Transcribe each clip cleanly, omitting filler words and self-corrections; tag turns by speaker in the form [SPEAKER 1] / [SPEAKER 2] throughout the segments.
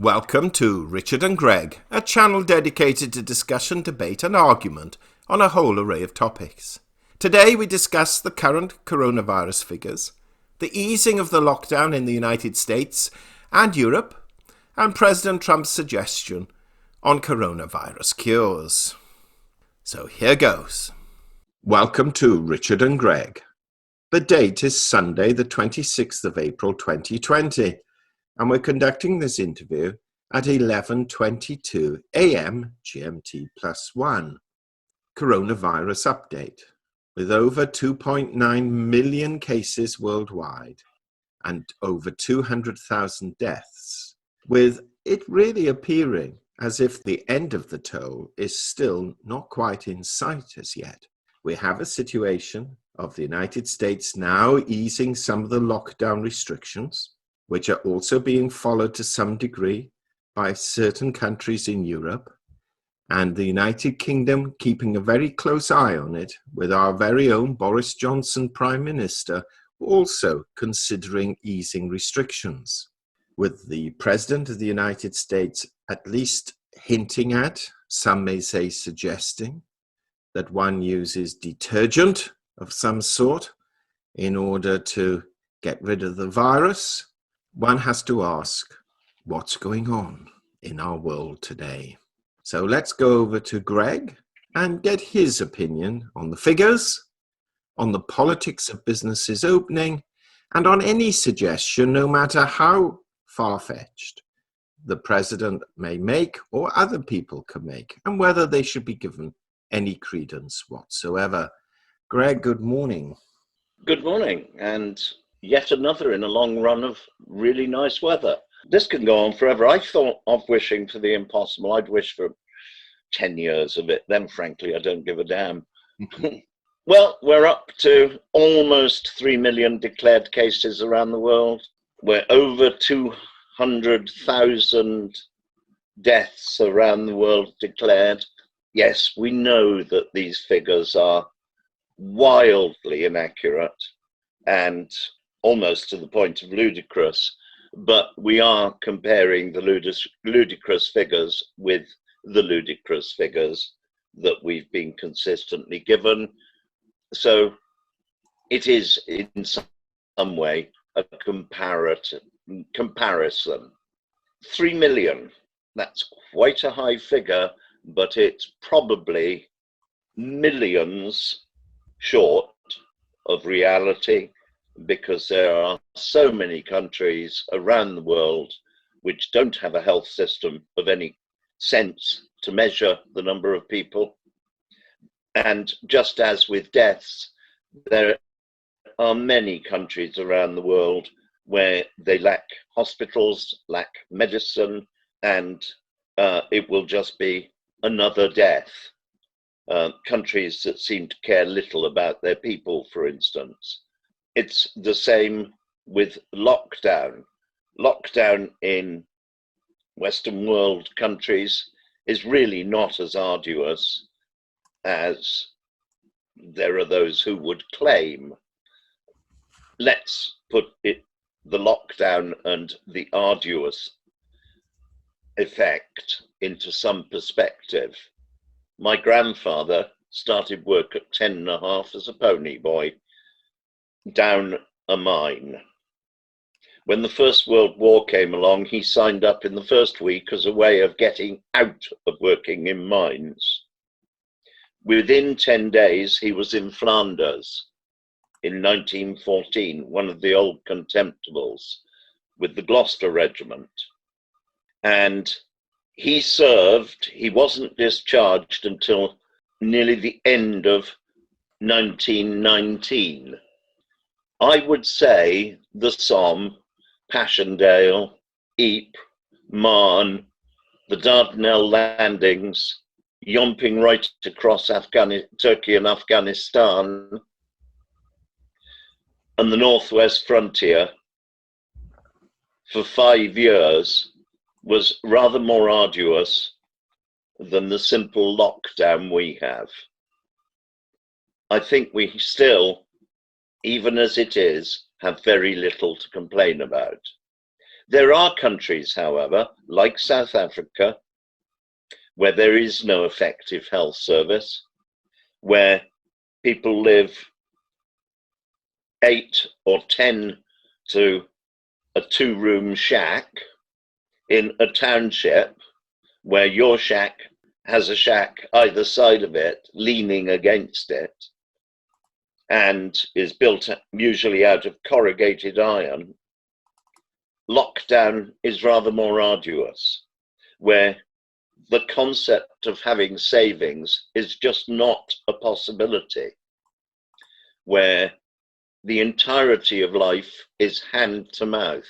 [SPEAKER 1] Welcome to Richard and Greg, a channel dedicated to discussion, debate and argument on a whole array of topics. Today we discuss the current coronavirus figures, the easing of the lockdown in the United States and Europe, and President Trump's suggestion on coronavirus cures. So here goes. Welcome to Richard and Greg. The date is Sunday, the 26th of April 2020. And we're conducting this interview at 11:22 a.m. GMT +1. Coronavirus update. With over 2.9 million cases worldwide and over 200,000 deaths, with it really appearing as if the end of the toll is still not quite in sight as yet. We have a situation of the United States now easing some of the lockdown restrictions, which are also being followed to some degree by certain countries in Europe, and the United Kingdom keeping a very close eye on it, with our very own Boris Johnson Prime Minister also considering easing restrictions, with the President of the United States at least hinting at, some may say suggesting, that one uses detergent of some sort in order to get rid of the virus. One has to ask, what's going on in our world today? So let's go over to Greg and get his opinion on the figures, on the politics of businesses opening, and on any suggestion, no matter how far-fetched, the president may make or other people can make, and whether they should be given any credence whatsoever. Greg, good morning.
[SPEAKER 2] Good morning, and yet another in a long run of really nice weather. This can go on forever. I thought of wishing for the impossible. I'd wish for 10 years of it. Then, frankly, I don't give a damn. Well, we're up to almost 3 million declared cases around the world. We're over 200,000 deaths around the world declared. Yes, we know that these figures are wildly inaccurate and almost to the point of ludicrous, but we are comparing the ludicrous figures with the ludicrous figures that we've been consistently given. So it is in some way a comparison. 3 million, that's quite a high figure, but it's probably millions short of reality, because there are so many countries around the world which don't have a health system of any sense to measure the number of people. And just as with deaths, there are many countries around the world where they lack hospitals, lack medicine, and it will just be another death. Countries that seem to care little about their people, for instance. It's the same with lockdown. Lockdown in Western world countries is really not as arduous as there are those who would claim. Let's put the lockdown and the arduous effect into some perspective. My grandfather started work at 10.5 as a pony boy down a mine. When the First World War came along, he signed up in the first week as a way of getting out of working in mines. Within 10 days, he was in Flanders in 1914, one of the old Contemptibles, with the Gloucester Regiment. And he served, he wasn't discharged until nearly the end of 1919. I would say the Somme, Passchendaele, Ypres, Marne, the Dardanelles landings, yomping right across Turkey and Afghanistan, and the northwest frontier for 5 years was rather more arduous than the simple lockdown we have. I think we still, even as it is, have very little to complain about. There are countries, however, like South Africa, where there is no effective health service, where people live 8 or 10 to a 2-room shack in a township, where your shack has a shack either side of it leaning against it, and is built usually out of corrugated iron. Lockdown is rather more arduous, where the concept of having savings is just not a possibility, where the entirety of life is hand to mouth,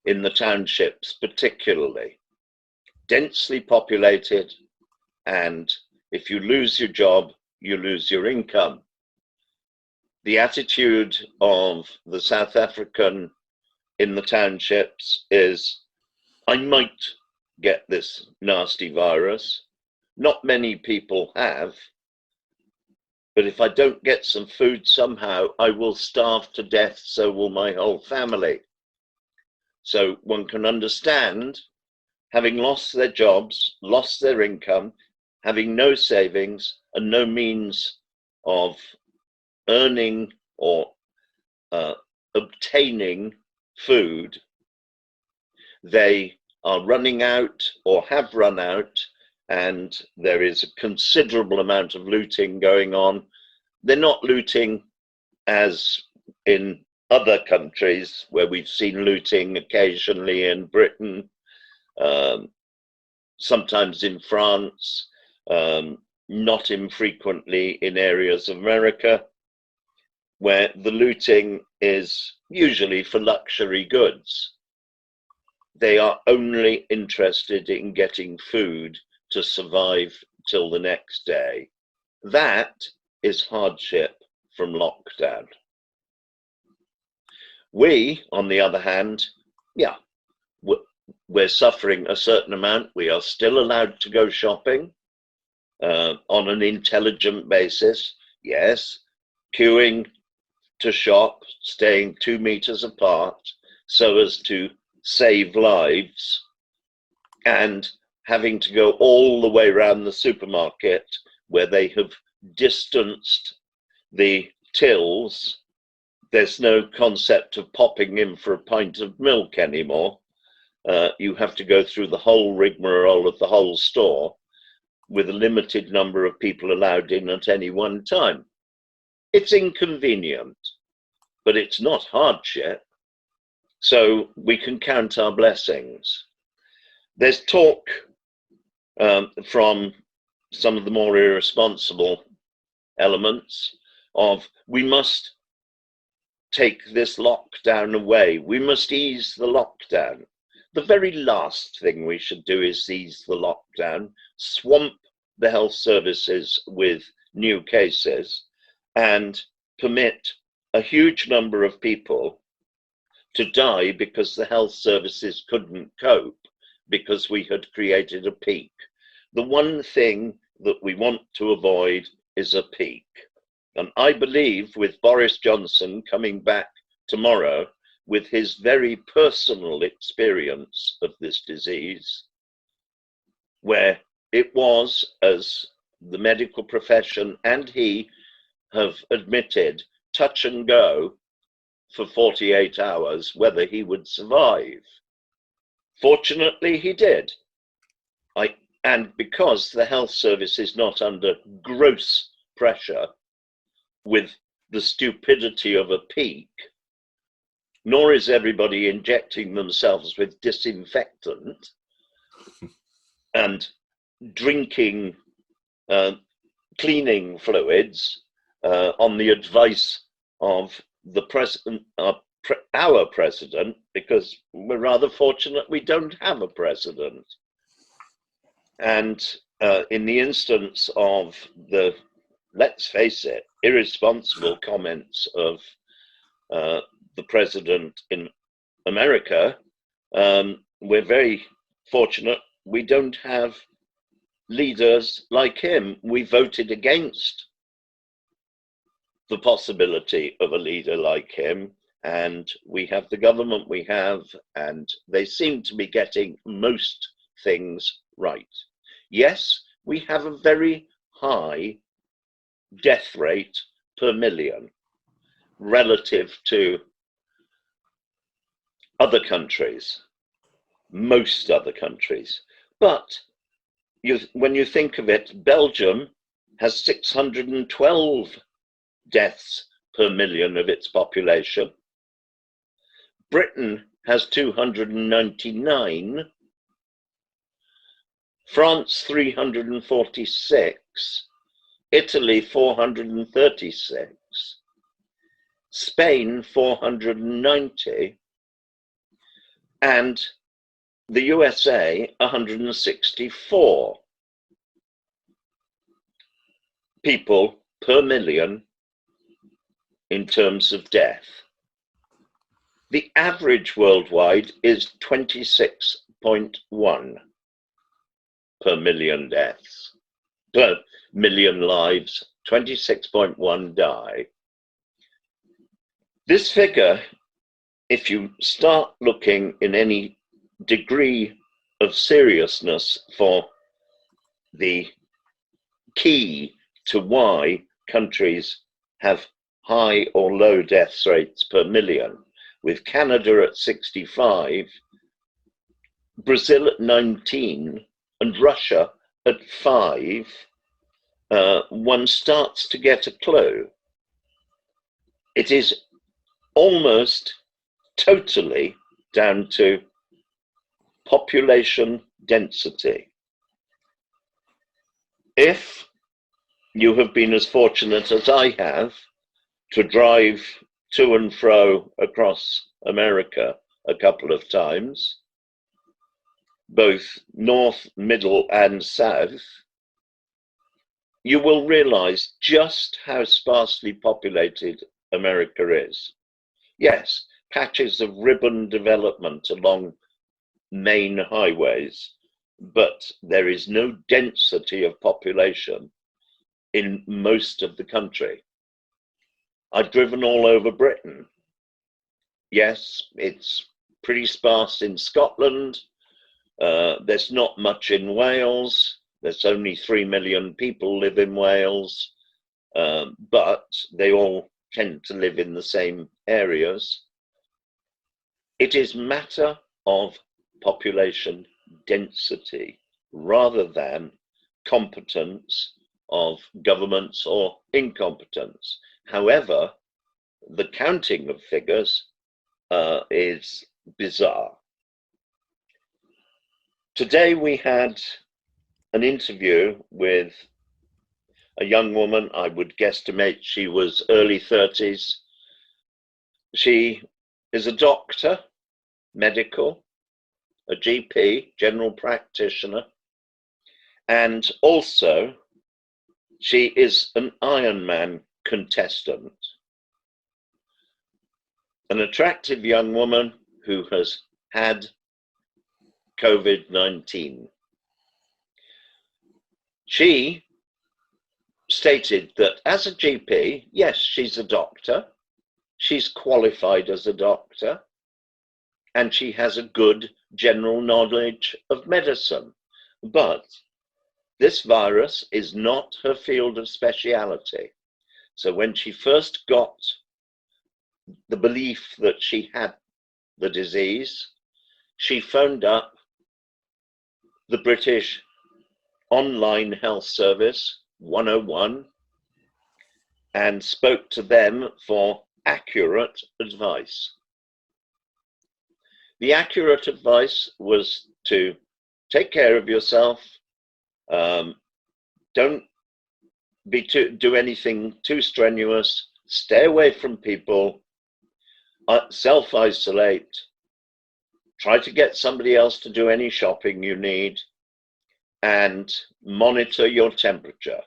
[SPEAKER 2] in the townships particularly, densely populated, and if you lose your job, you lose your income. The attitude of the South African in the townships is, I might get this nasty virus. Not many people have, but if I don't get some food somehow, I will starve to death, so will my whole family. So one can understand, having lost their jobs, lost their income, having no savings and no means of earning or obtaining food, they are running out or have run out, and there is a considerable amount of looting going on. They're not looting as in other countries where we've seen looting occasionally in Britain, sometimes in France, not infrequently in areas of America, where the looting is usually for luxury goods. They are only interested in getting food to survive till the next day. That is hardship from lockdown. We, on the other hand, yeah, we're suffering a certain amount. We are still allowed to go shopping on an intelligent basis. Yes, queuing to shop, staying 2 meters apart so as to save lives, and having to go all the way around the supermarket where they have distanced the tills. There's no concept of popping in for a pint of milk anymore. You have to go through the whole rigmarole of the whole store with a limited number of people allowed in at any one time. It's inconvenient, but it's not hardship. So we can count our blessings. There's talk from some of the more irresponsible elements of, we must take this lockdown away. We must ease the lockdown. The very last thing we should do is ease the lockdown, swamp the health services with new cases, and permit a huge number of people to die because the health services couldn't cope, because we had created a peak. The one thing that we want to avoid is a peak. And I believe with Boris Johnson coming back tomorrow with his very personal experience of this disease, where it was, as the medical profession and he have admitted, touch and go for 48 hours whether he would survive. Fortunately, he did. And because the health service is not under gross pressure with the stupidity of a peak, nor is everybody injecting themselves with disinfectant and drinking cleaning fluids on the advice of the president, our president, because we're rather fortunate we don't have a president. And in the instance of the, let's face it, irresponsible comments of the president in America, we're very fortunate we don't have leaders like him. We voted against the possibility of a leader like him, and we have the government we have, and they seem to be getting most things right. Yes, we have a very high death rate per million relative to other countries, most other countries. But when you think of it, Belgium has 612 deaths per million of its population. Britain has 299, France 346, Italy 436, Spain 490, and the USA 164 people per million in terms of death. The average worldwide is 26.1 per million deaths, per million lives, 26.1 die. This figure, if you start looking in any degree of seriousness for the key to why countries have high or low death rates per million, with Canada at 65, Brazil at 19, and Russia at 5, one starts to get a clue. It is almost totally down to population density. If you have been as fortunate as I have to drive to and fro across America a couple of times, both north, middle, and south, you will realize just how sparsely populated America is. Yes, patches of ribbon development along main highways, but there is no density of population in most of the country. I've driven all over Britain. Yes, it's pretty sparse in Scotland. There's not much in Wales. There's only 3 million people live in Wales, but they all tend to live in the same areas. It is matter of population density rather than competence of governments or incompetence. However, the counting of figures is bizarre. Today we had an interview with a young woman. I would guesstimate she was early 30s. She is a doctor, medical, a GP, general practitioner, and also she is an Ironman contestant. An attractive young woman who has had COVID-19. She stated that as a GP, yes, she's a doctor, she's qualified as a doctor, and she has a good general knowledge of medicine. But this virus is not her field of speciality. So when she first got the belief that she had the disease, she phoned up the British Online Health Service 101 and spoke to them for accurate advice. The accurate advice was to take care of yourself, don't do anything too strenuous, stay away from people, self-isolate, try to get somebody else to do any shopping you need, and monitor your temperature.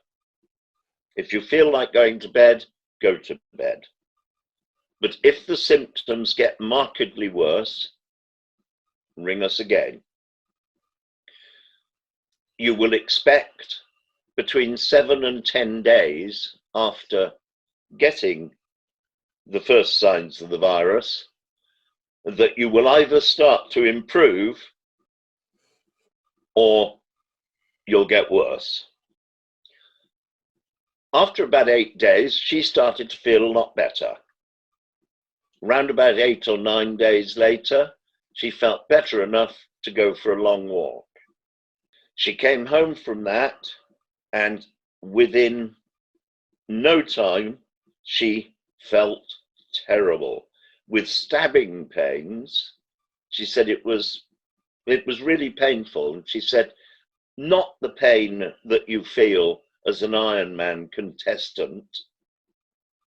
[SPEAKER 2] If you feel like going to bed, go to bed. But if the symptoms get markedly worse, ring us again. You will expect between 7 and 10 days after getting the first signs of the virus, that you will either start to improve or you'll get worse. After about 8 days, she started to feel a lot better. Round about 8 or 9 days later, she felt better enough to go for a long walk. She came home from that, and within no time, she felt terrible with stabbing pains. She said it was really painful. And she said, not the pain that you feel as an Ironman contestant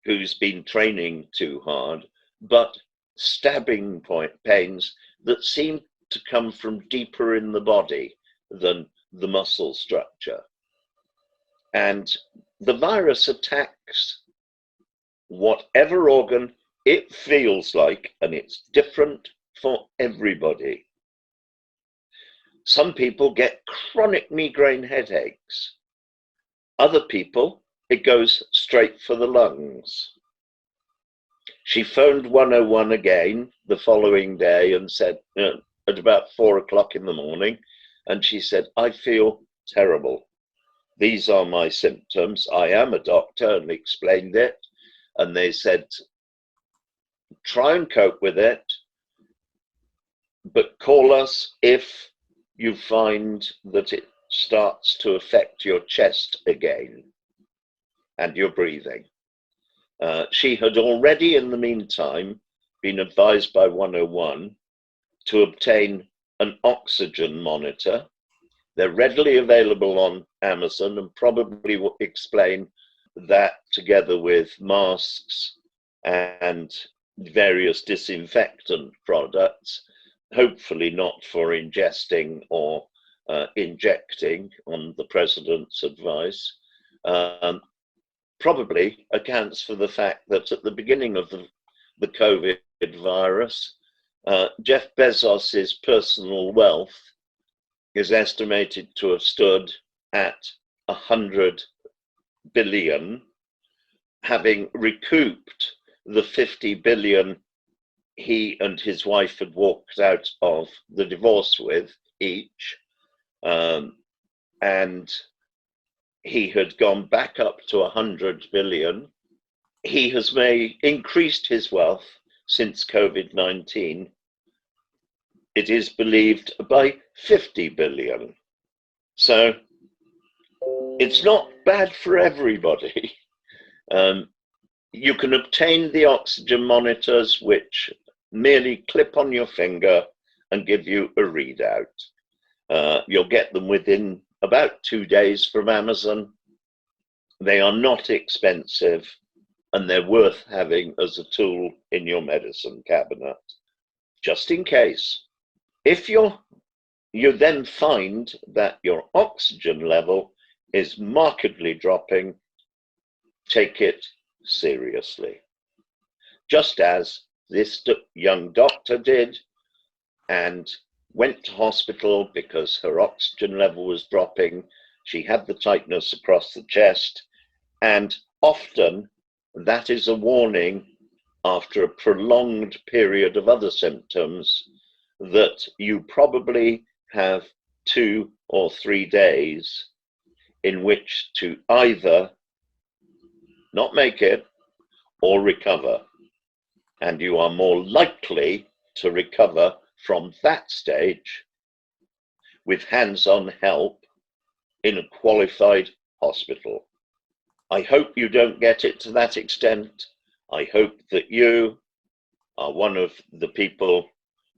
[SPEAKER 2] who's been training too hard, but stabbing pains that seem to come from deeper in the body than the muscle structure. And the virus attacks whatever organ it feels like, and it's different for everybody. Some people get chronic migraine headaches. Other people, it goes straight for the lungs. She phoned 101 again the following day and said, at about 4 o'clock in the morning, and she said, I feel terrible. These are my symptoms. I am a doctor, and explained it. And they said, try and cope with it, but call us if you find that it starts to affect your chest again and your breathing. She had already, in the meantime, been advised by 101 to obtain an oxygen monitor. They're readily available on Amazon, and probably will explain that, together with masks and various disinfectant products, hopefully not for ingesting or injecting on the president's advice, probably accounts for the fact that at the beginning of the COVID virus, Jeff Bezos's personal wealth is estimated to have stood at 100 billion, having recouped the 50 billion he and his wife had walked out of the divorce with each, and he had gone back up to 100 billion. He has increased his wealth since COVID-19, it is believed, by 50 billion. So it's not bad for everybody. You can obtain the oxygen monitors, which merely clip on your finger and give you a readout. You'll get them within about 2 days from Amazon. They are not expensive, and they're worth having as a tool in your medicine cabinet, just in case. If you then find that your oxygen level is markedly dropping, take it seriously. Just as this young doctor did, and went to hospital because her oxygen level was dropping. She had the tightness across the chest, and often that is a warning after a prolonged period of other symptoms that you probably have 2 or 3 days in which to either not make it or recover. And you are more likely to recover from that stage with hands-on help in a qualified hospital. I hope you don't get it to that extent. I hope that you are one of the people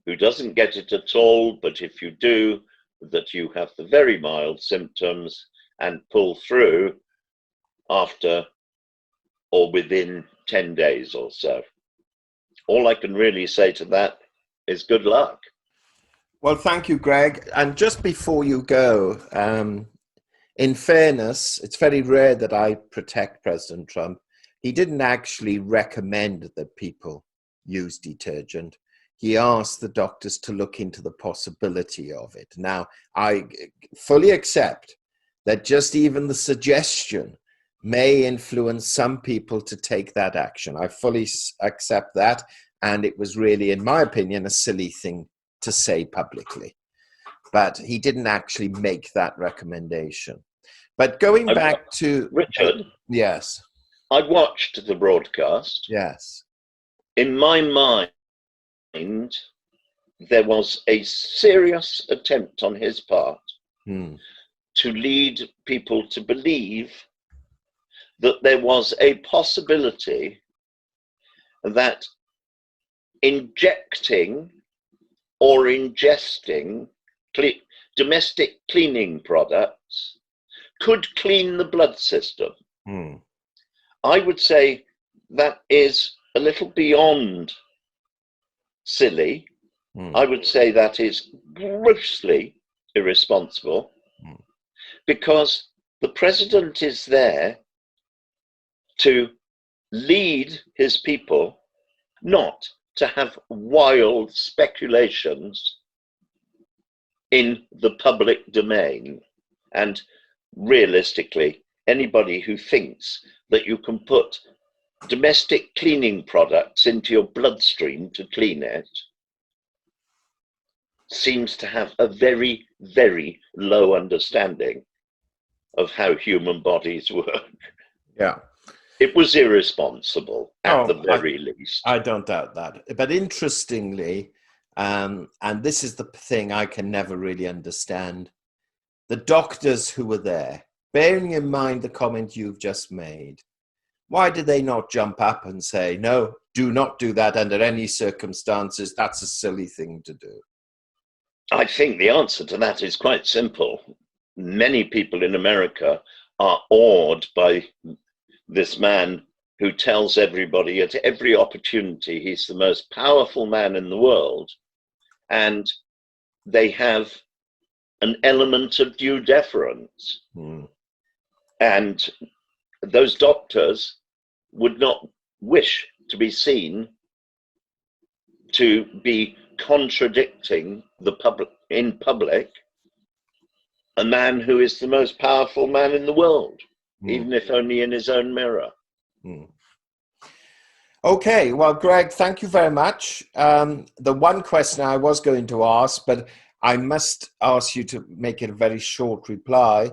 [SPEAKER 2] who doesn't get it at all, but if you do, that you have the very mild symptoms and pull through after or within 10 days or so. All I can really say to that is good luck.
[SPEAKER 1] Well, thank you, Greg. And just before you go, in fairness, it's very rare that I protect President Trump. He didn't actually recommend that people use detergent. He asked the doctors to look into the possibility of it. Now, I fully accept that just even the suggestion may influence some people to take that action. I fully accept that. And it was really, in my opinion, a silly thing to say publicly. But he didn't actually make that recommendation. But going back to...
[SPEAKER 2] Richard?
[SPEAKER 1] Yes.
[SPEAKER 2] I watched the broadcast.
[SPEAKER 1] Yes.
[SPEAKER 2] In my mind, there was a serious attempt on his part to lead people to believe that there was a possibility that injecting or ingesting domestic cleaning products could clean the blood system. I would say that is a little beyond silly. I would say that is grossly irresponsible, because the president is there to lead his people, not to have wild speculations in the public domain. And realistically, anybody who thinks that you can put domestic cleaning products into your bloodstream to clean it seems to have a very, very low understanding of how human bodies work.
[SPEAKER 1] Yeah.
[SPEAKER 2] It was irresponsible, at the very least.
[SPEAKER 1] I don't doubt that. But interestingly, and this is the thing I can never really understand, the doctors who were there, bearing in mind the comment you've just made, why did they not jump up and say, no, do not do that under any circumstances, that's a silly thing to do?
[SPEAKER 2] I think the answer to that is quite simple. Many people in America are awed by this man who tells everybody at every opportunity he's the most powerful man in the world, and they have an element of due deference. And those doctors would not wish to be seen to be contradicting the public in public a man who is the most powerful man in the world, even if only in his own mirror.
[SPEAKER 1] Okay, well, Greg, thank you very much. The one question I was going to ask, but I must ask you to make it a very short reply.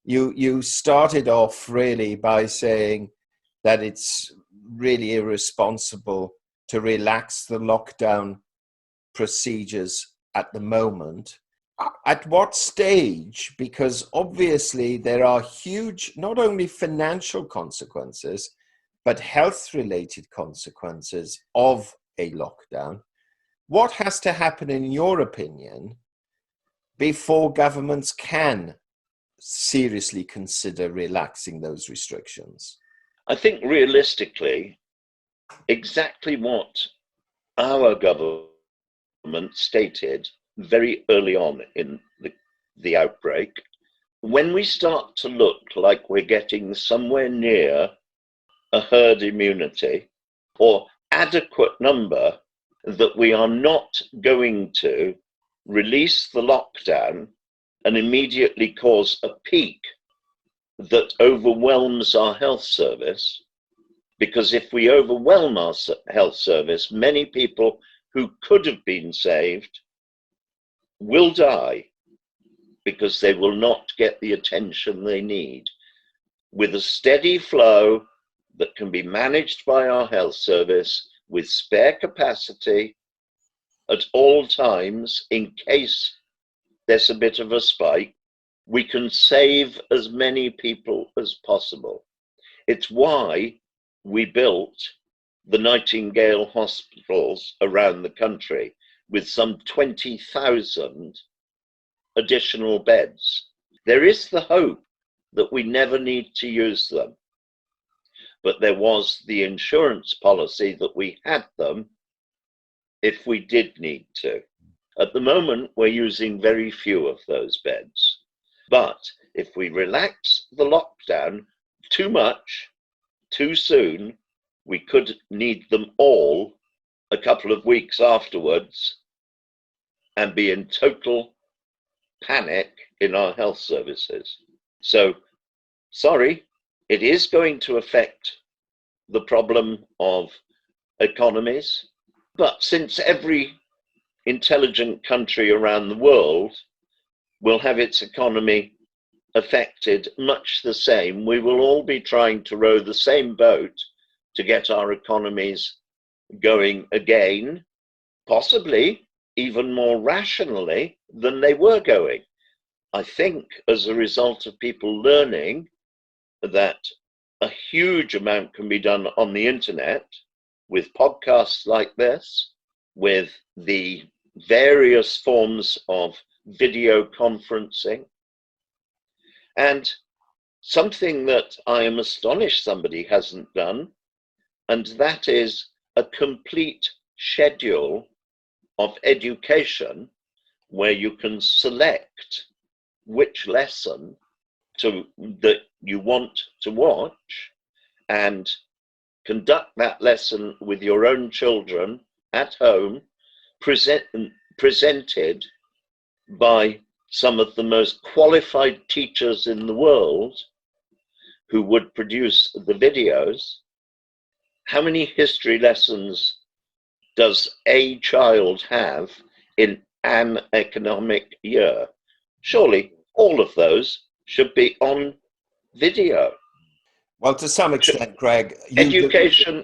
[SPEAKER 1] You started off really by saying that it's really irresponsible to relax the lockdown procedures at the moment. At what stage? Because obviously there are huge, not only financial consequences, but health-related consequences of a lockdown. What has to happen, in your opinion, before governments can seriously consider relaxing those restrictions?
[SPEAKER 2] I think realistically, exactly what our government stated very early on in the outbreak, when we start to look like we're getting somewhere near a herd immunity or adequate number, that we are not going to release the lockdown and immediately cause a peak that overwhelms our health service. Because if we overwhelm our health service, many people who could have been saved will die because they will not get the attention they need. With a steady flow that can be managed by our health service with spare capacity at all times in case there's a bit of a spike, we can save as many people as possible. It's why we built the Nightingale hospitals around the country with some 20,000 additional beds. There is the hope that we never need to use them, but there was the insurance policy that we had them if we did need to. At the moment, we're using very few of those beds. But if we relax the lockdown too much, too soon, we could need them all a couple of weeks afterwards and be in total panic in our health services. So, sorry, It is going to affect the problem of economies, but since every intelligent country around the world will have its economy affected much the same, we will all be trying to row the same boat to get our economies going again, possibly even more rationally than they were going. I think as a result of people learning that a huge amount can be done on the internet with podcasts like this, with the various forms of video conferencing, and something that I am astonished somebody hasn't done, and that is a complete schedule of education where you can select which lesson that you want to watch and conduct that lesson with your own children at home, presented by some of the most qualified teachers in the world who would produce the videos. How many history lessons does a child have in an economic year? Surely all of those should be on video.
[SPEAKER 1] Well, to some extent, Greg,
[SPEAKER 2] education.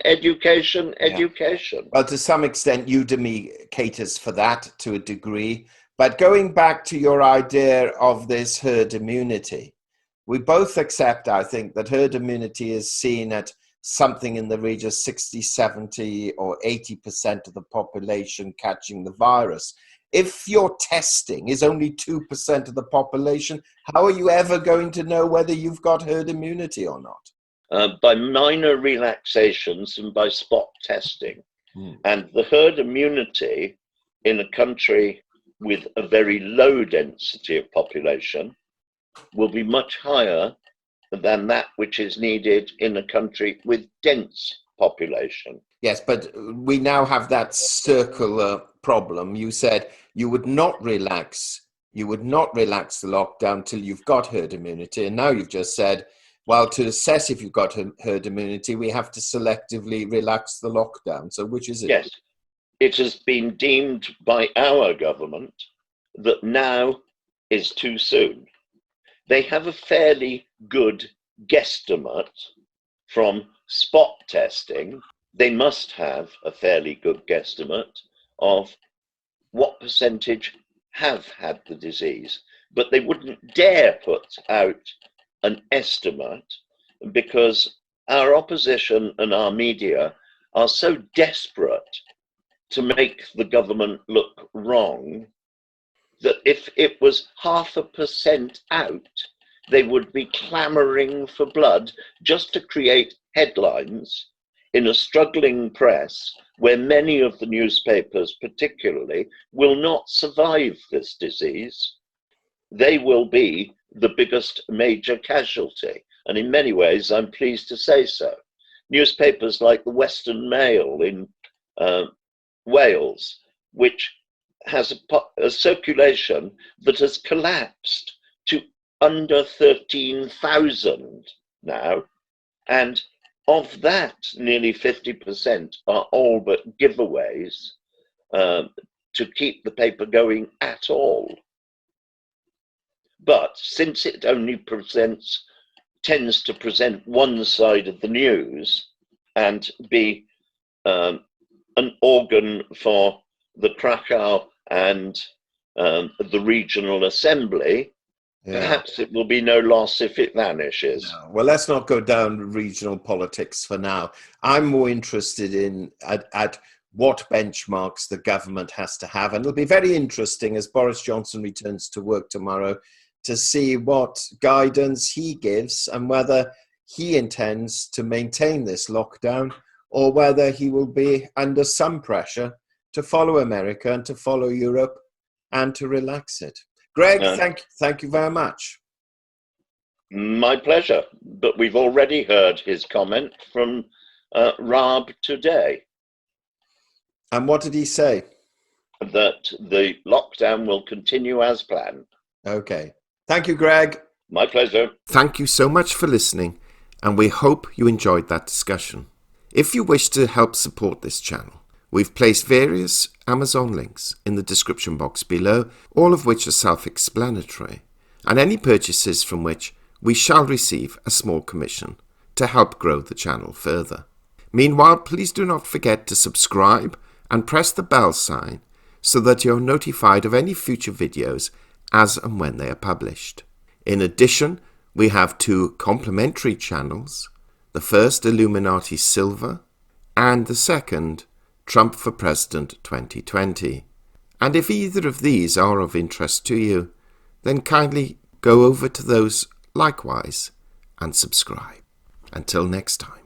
[SPEAKER 1] Well, to some extent, Udemy caters for that to a degree. But going back to your idea of this herd immunity, we both accept, I think, that herd immunity is seen at something in the region of 60, 70 or 80% of the population catching the virus. If your testing is only 2% of the population, how are you ever going to know whether you've got herd immunity or not?
[SPEAKER 2] By minor relaxations and by spot testing. And the herd immunity in a country with a very low density of population will be much higher than that which is needed in a country with dense population.
[SPEAKER 1] Yes, but we now have that circular problem. You said you would not relax the lockdown till you've got herd immunity. And now you've just said, well, to assess if you've got herd immunity, we have to selectively relax the lockdown. So which is it?
[SPEAKER 2] Yes, it has been deemed by our government that now is too soon. They have a fairly good guesstimate from spot testing. They must have a fairly good guesstimate of what percentage have had the disease, but they wouldn't dare put out an estimate because our opposition and our media are so desperate to make the government look wrong that if it was 0.5% out, they would be clamoring for blood just to create headlines in a struggling press where many of the newspapers particularly will not survive this disease. They will be the biggest major casualty. And in many ways, I'm pleased to say so. Newspapers like the Western Mail in Wales, which has a circulation that has collapsed to under 13,000 now. And of that, nearly 50% are all but giveaways to keep the paper going at all. But since it only tends to present one side of the news and be an organ for the Krakow and the regional assembly, perhaps it will be no loss if it vanishes.
[SPEAKER 1] No. Well, let's not go down regional politics for now. I'm more interested in at what benchmarks the government has to have. And it'll be very interesting as Boris Johnson returns to work tomorrow to see what guidance he gives and whether he intends to maintain this lockdown or whether he will be under some pressure to follow America and to follow Europe and to relax it. Greg, thank you very much.
[SPEAKER 2] My pleasure. But we've already heard his comment from Raab today.
[SPEAKER 1] And what did he say?
[SPEAKER 2] That the lockdown will continue as planned.
[SPEAKER 1] Okay. Thank you, Greg.
[SPEAKER 2] My pleasure.
[SPEAKER 1] Thank you so much for listening. and we hope you enjoyed that discussion. If you wish to help support this channel, we've placed various Amazon links in the description box below, all of which are self-explanatory, and any purchases from which we shall receive a small commission to help grow the channel further. Meanwhile, please do not forget to subscribe and press the bell sign so that you're notified of any future videos as and when they are published. In addition, we have 2 complementary channels, the first Illuminati Silver and the second Trump for President 2020. And if either of these are of interest to you, then kindly go over to those likewise and subscribe. Until next time.